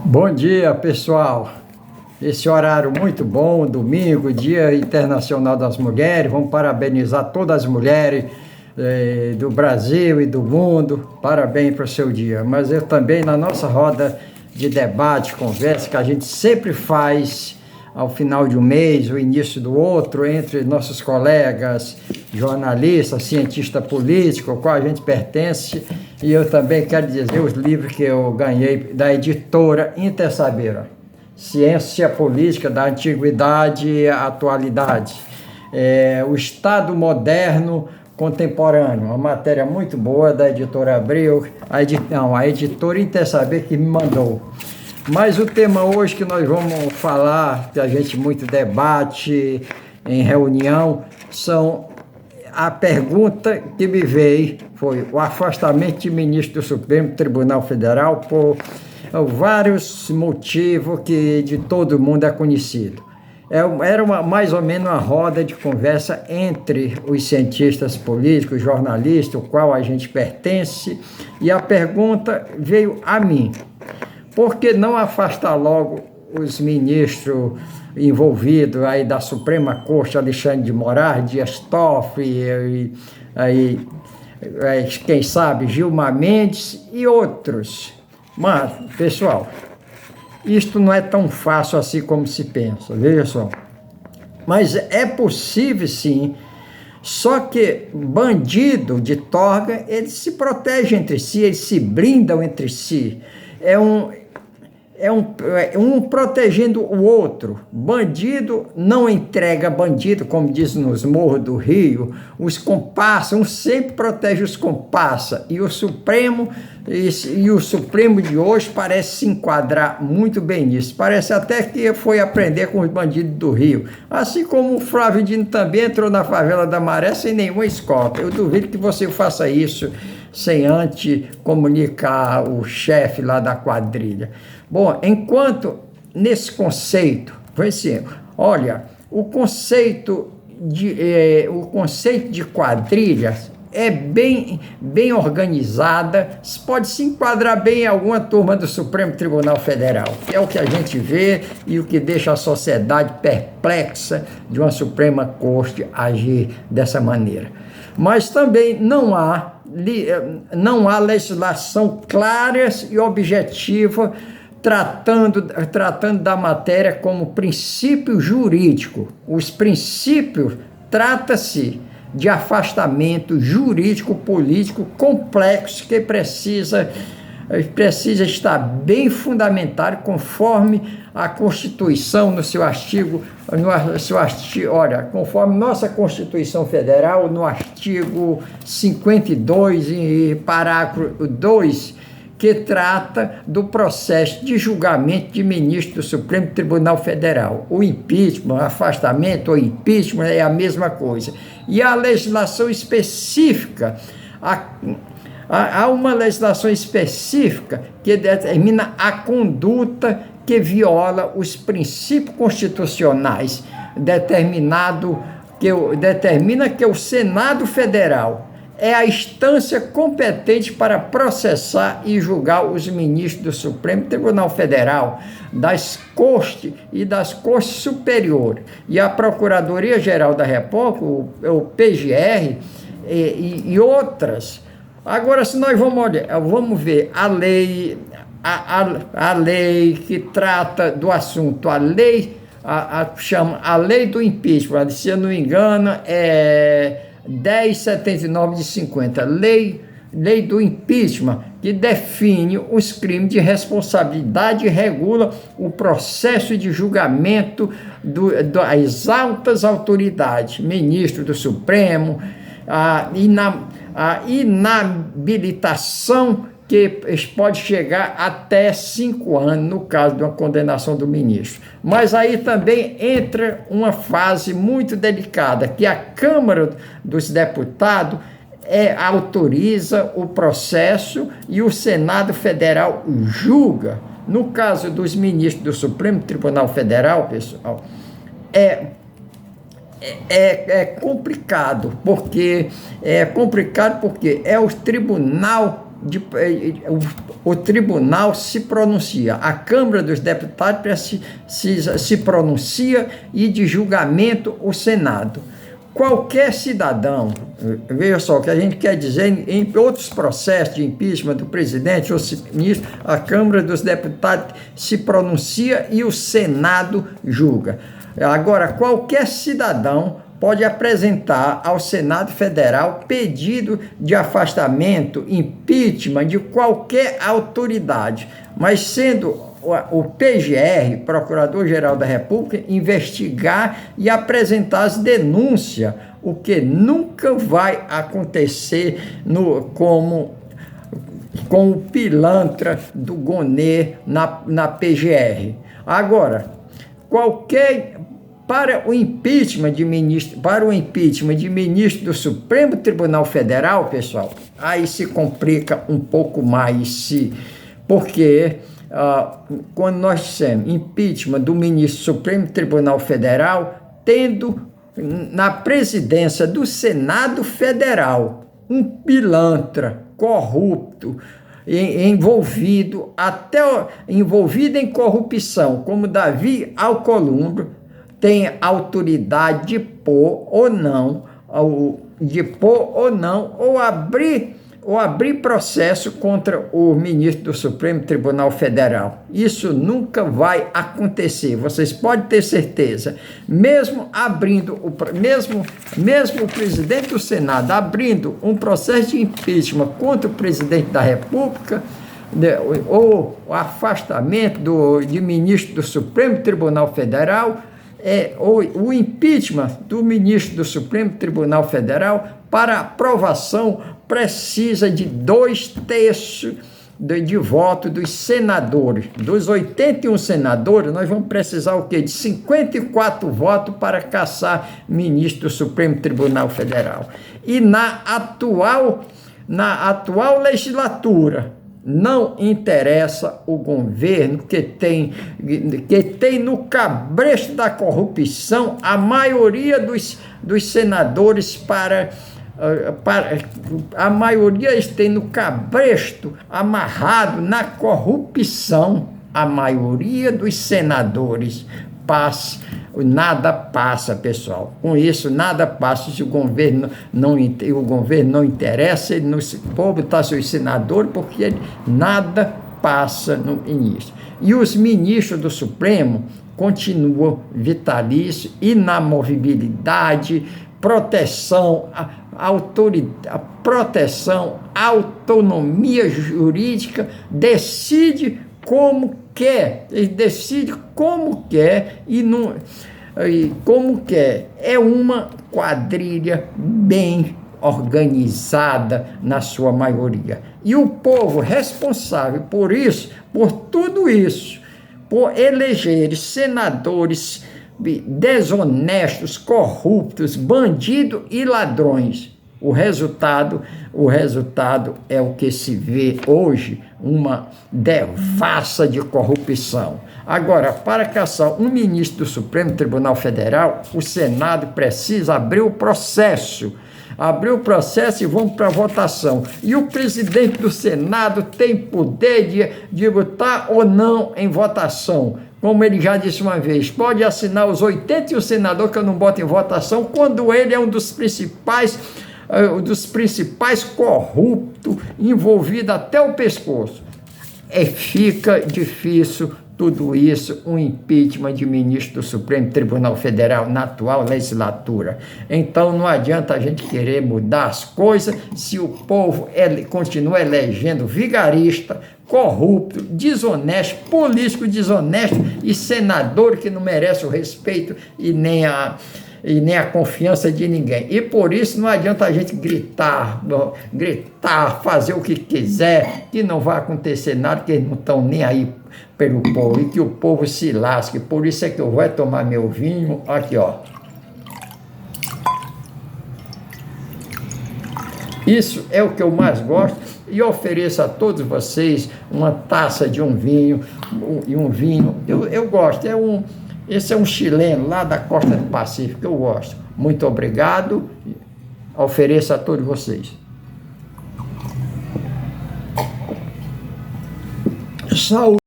Bom dia, pessoal. Esse horário muito bom, domingo, Dia Internacional das Mulheres. Vamos parabenizar todas as mulheres do Brasil e do mundo. Parabéns para o seu dia. Mas eu também, na nossa roda de debate, conversa, que a gente sempre faz ao final de um mês, o início do outro, entre nossos colegas jornalistas, cientistas políticos, ao qual a gente pertence. E eu também quero dizer os livros que eu ganhei da editora Intersaber: Ciência Política da Antiguidade e Atualidade, O Estado Moderno Contemporâneo, uma matéria muito boa da editora Abril, a editora Intersaber que me mandou. Mas o tema hoje que nós vamos falar, que a gente muito debate em reunião, são a pergunta que me veio, foi o afastamento de ministro do Supremo Tribunal Federal por vários motivos que de todo mundo é conhecido. Era mais ou menos uma roda de conversa entre os cientistas políticos, jornalistas, o qual a gente pertence, e a pergunta veio a mim: por que não afastar logo os ministros envolvidos aí da Suprema Corte, Alexandre de Moraes, Dias Toffoli, quem sabe, Gilmar Mendes e outros? Mas, pessoal, isto não é tão fácil assim como se pensa, veja só. Mas é possível sim, só que bandido de torga, eles se protegem entre si, eles se blindam entre si. Um protegendo o outro. Bandido não entrega bandido, como diz nos morros do Rio. Os comparsas, um sempre protege os comparsas. E o Supremo de hoje parece se enquadrar muito bem nisso. Parece até que foi aprender com os bandidos do Rio. Assim como o Flávio Dino também entrou na favela da Maré sem nenhuma escolta. Eu duvido que você faça isso sem antes comunicar o chefe lá da quadrilha. Bom, enquanto nesse conceito, foi assim, olha, o conceito de quadrilhas é bem organizada, pode se enquadrar bem em alguma turma do Supremo Tribunal Federal, que é o que a gente vê e o que deixa a sociedade perplexa de uma Suprema Corte agir dessa maneira. Mas também não há legislação clara e objetiva tratando da matéria como princípio jurídico. Os princípios trata-se de afastamento jurídico-político complexo que precisa estar bem fundamentado conforme a Constituição no seu artigo, conforme nossa Constituição Federal, no artigo 52 e parágrafo 2, que trata do processo de julgamento de ministro do Supremo Tribunal Federal. O impeachment, afastamento ou impeachment é a mesma coisa. E a legislação específica, há uma legislação específica que determina a conduta que viola os princípios constitucionais, determina que o Senado Federal é a instância competente para processar e julgar os ministros do Supremo Tribunal Federal, das Cortes e das Cortes Superiores. E a Procuradoria-Geral da República, o PGR e outras. Agora, se nós vamos ver a lei que trata do assunto, chama a lei do impeachment, se eu não me engano, é 1079 de 50, lei do impeachment, que define os crimes de responsabilidade e regula o processo de julgamento das altas autoridades, ministro do Supremo, a inabilitação que pode chegar até 5 anos, no caso de uma condenação do ministro. Mas aí também entra uma fase muito delicada, que a Câmara dos Deputados autoriza o processo e o Senado Federal julga. No caso dos ministros do Supremo Tribunal Federal, pessoal, complicado, porque é o Tribunal o tribunal se pronuncia, a Câmara dos Deputados se pronuncia e de julgamento o Senado. Qualquer cidadão, veja só, o que a gente quer dizer, em outros processos de impeachment do presidente ou ministro, a Câmara dos Deputados se pronuncia e o Senado julga. Agora, qualquer cidadão pode apresentar ao Senado Federal pedido de afastamento, impeachment de qualquer autoridade, mas sendo o PGR, Procurador-Geral da República, investigar e apresentar as denúncias, o que nunca vai acontecer com o pilantra do Gonê na PGR. Agora, para o impeachment de ministro do Supremo Tribunal Federal, pessoal, aí se complica um pouco mais, porque quando nós dissemos impeachment do ministro do Supremo Tribunal Federal, tendo na presidência do Senado Federal um pilantra corrupto, envolvido em corrupção, como Davi Alcolumbre, tem autoridade de pôr ou não, ou abrir processo contra o ministro do Supremo Tribunal Federal. Isso nunca vai acontecer, vocês podem ter certeza. Mesmo o presidente do Senado abrindo um processo de impeachment contra o presidente da República, ou o afastamento de ministro do Supremo Tribunal Federal, o impeachment do ministro do Supremo Tribunal Federal, para aprovação, precisa de 2/3 de voto dos senadores. Dos 81 senadores, nós vamos precisar o quê? De 54 votos para caçar ministro do Supremo Tribunal Federal. E na atual legislatura, não interessa o governo que tem no cabresto da corrupção a maioria dos senadores a maioria tem no cabresto, amarrado na corrupção, a maioria dos senadores nada passa, pessoal. Com isso, nada passa. Se o governo não interessa, o povo está seus senadores, porque nada passa no início. E os ministros do Supremo continuam vitalício, inamovibilidade, proteção, autonomia jurídica, decide como quer e como quer. É uma quadrilha bem organizada na sua maioria. E o povo responsável por tudo isso, por eleger senadores desonestos, corruptos, bandidos e ladrões. O resultado é o que se vê hoje, uma devassa de corrupção. Agora, para caçar um ministro do Supremo Tribunal Federal, o Senado precisa abrir o processo e vamos para a votação. E o presidente do Senado tem poder de botar ou não em votação. Como ele já disse uma vez, pode assinar os 81 senadores que eu não boto em votação, quando ele é um dos principais corruptos, envolvido até o pescoço. Fica difícil tudo isso, um impeachment de ministro do Supremo Tribunal Federal na atual legislatura. Então não adianta a gente querer mudar as coisas se o povo continua elegendo vigarista, corrupto, desonesto, político desonesto e senador que não merece o respeito e nem a confiança de ninguém. E por isso não adianta a gente gritar, fazer o que quiser, que não vai acontecer nada, que eles não estão nem aí pelo povo, e que o povo se lasque. Por isso é que eu vou tomar meu vinho, aqui ó. Isso é o que eu mais gosto, e ofereço a todos vocês uma taça de um vinho, eu gosto, esse é um chileno lá da costa do Pacífico, eu gosto. Muito obrigado, ofereço a todos vocês. saúde.